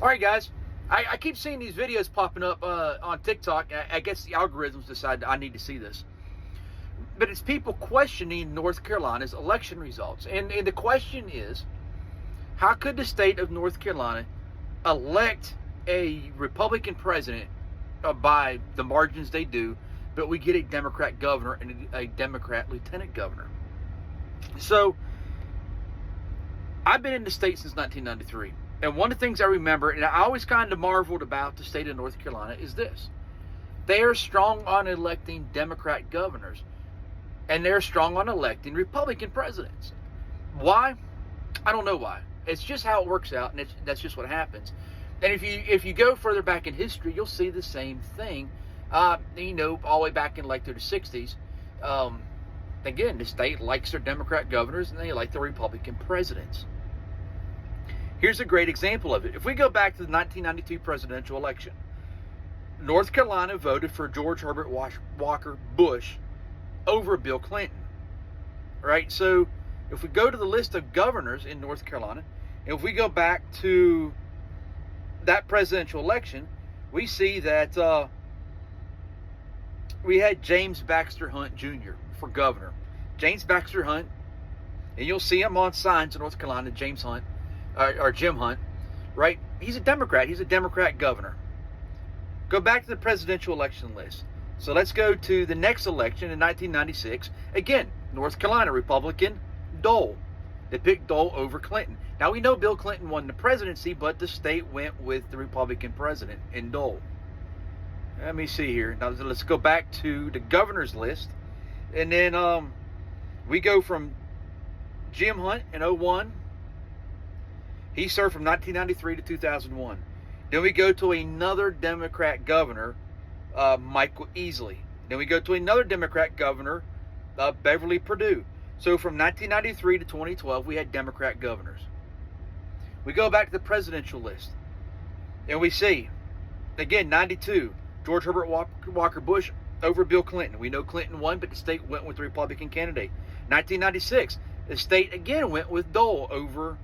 All right, guys. I keep seeing these videos popping up on TikTok. I guess the algorithms decide I need to see this. But it's people questioning North Carolina's election results. And the question is, how could the state of North Carolina elect a Republican president by the margins they do, but we get a Democrat governor and a Democrat lieutenant governor? So, I've been in the state since 1993. And one of the things I remember, and I always kind of marveled about the state of North Carolina, is this. They are strong on electing Democrat governors, and they're strong on electing Republican presidents. Why? I don't know why. It's just how it works out, and that's just what happens. And if you go further back in history, you'll see the same thing. All the way back in like the 60s. Again, the state likes their Democrat governors, and they like their Republican presidents. Here's a great example of it. If we go back to the 1992 presidential election, North Carolina voted for George Herbert Walker Bush over Bill Clinton. Right? So if we go to the list of governors in North Carolina, if we go back to that presidential election, we see that we had James Baxter Hunt Jr. for governor. James Baxter Hunt, and you'll see him on signs in North Carolina, James Hunt, or Jim Hunt, right? He's a Democrat. He's a Democrat governor. Go back to the presidential election list. So let's go to the next election in 1996. Again, North Carolina, Republican, Dole. They picked Dole over Clinton. Now, we know Bill Clinton won the presidency, but the state went with the Republican president in Dole. Let me see here. Now, let's go back to the governor's list. And then we go from Jim Hunt in 2001. He served from 1993 to 2001. Then we go to another Democrat governor, Michael Easley. Then we go to another Democrat governor, Beverly Perdue. So from 1993 to 2012, we had Democrat governors. We go back to the presidential list, and we see, again, 92, George Herbert Walker Bush over Bill Clinton. We know Clinton won, but the state went with the Republican candidate. 1996, the state again went with Dole over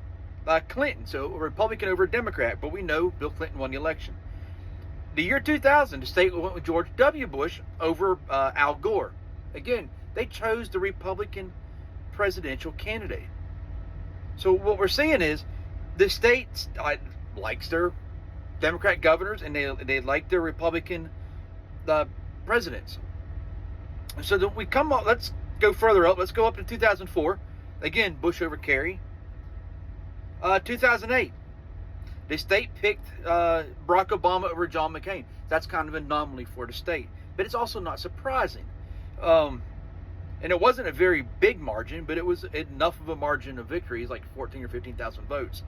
Clinton, so a Republican over a Democrat, but we know Bill Clinton won the election. The year 2000, the state went with George W. Bush over Al Gore. Again, they chose the Republican presidential candidate. So what we're seeing is the state likes their Democrat governors, and they like their Republican presidents. So that we come up, let's go further up. Let's go up to 2004. Again, Bush over Kerry. 2008, the state picked Barack Obama over John McCain. That's kind of an anomaly for the state, but it's also not surprising. And it wasn't a very big margin, but it was enough of a margin of victory. It's like 14 or 15,000 votes.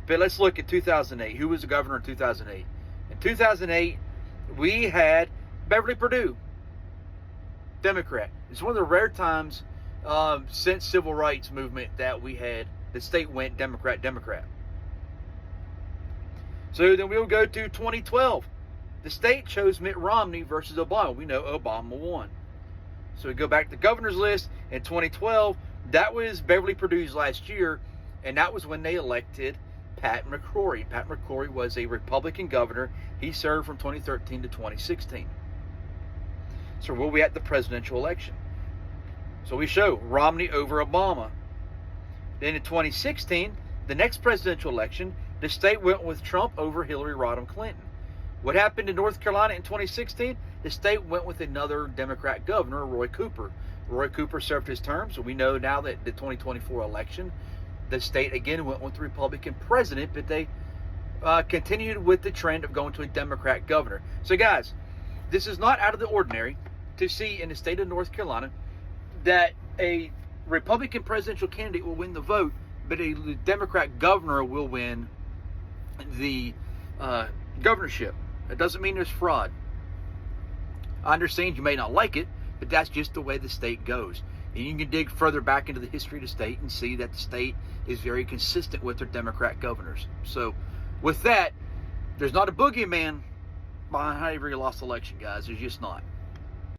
But let's look at 2008. Who was the governor in 2008? In 2008, we had Beverly Perdue, Democrat. It's one of the rare times since civil rights movement that we had the state went Democrat. So then we'll go to 2012. The state chose Mitt Romney versus Obama. We know Obama won. So we go back to the governor's list in 2012. That was Beverly Perdue's last year, and that was when they elected Pat McCrory. Pat McCrory was a Republican governor. He served from 2013 to 2016. So we'll be at the presidential election. So we show Romney over Obama. Then in 2016, the next presidential election, the state went with Trump over Hillary Rodham Clinton. What happened in North Carolina in 2016? The state went with another Democrat governor, Roy Cooper. Roy Cooper served his term, so we know now that the 2024 election, the state again went with the Republican president, but they continued with the trend of going to a Democrat governor. So guys, this is not out of the ordinary to see in the state of North Carolina that a Republican presidential candidate will win the vote, but a Democrat governor will win the governorship. It doesn't mean there's fraud. I understand you may not like it, but that's just the way the state goes. And you can dig further back into the history of the state and see that the state is very consistent with their Democrat governors. So with that, there's not a boogeyman behind every lost election, guys. There's just not.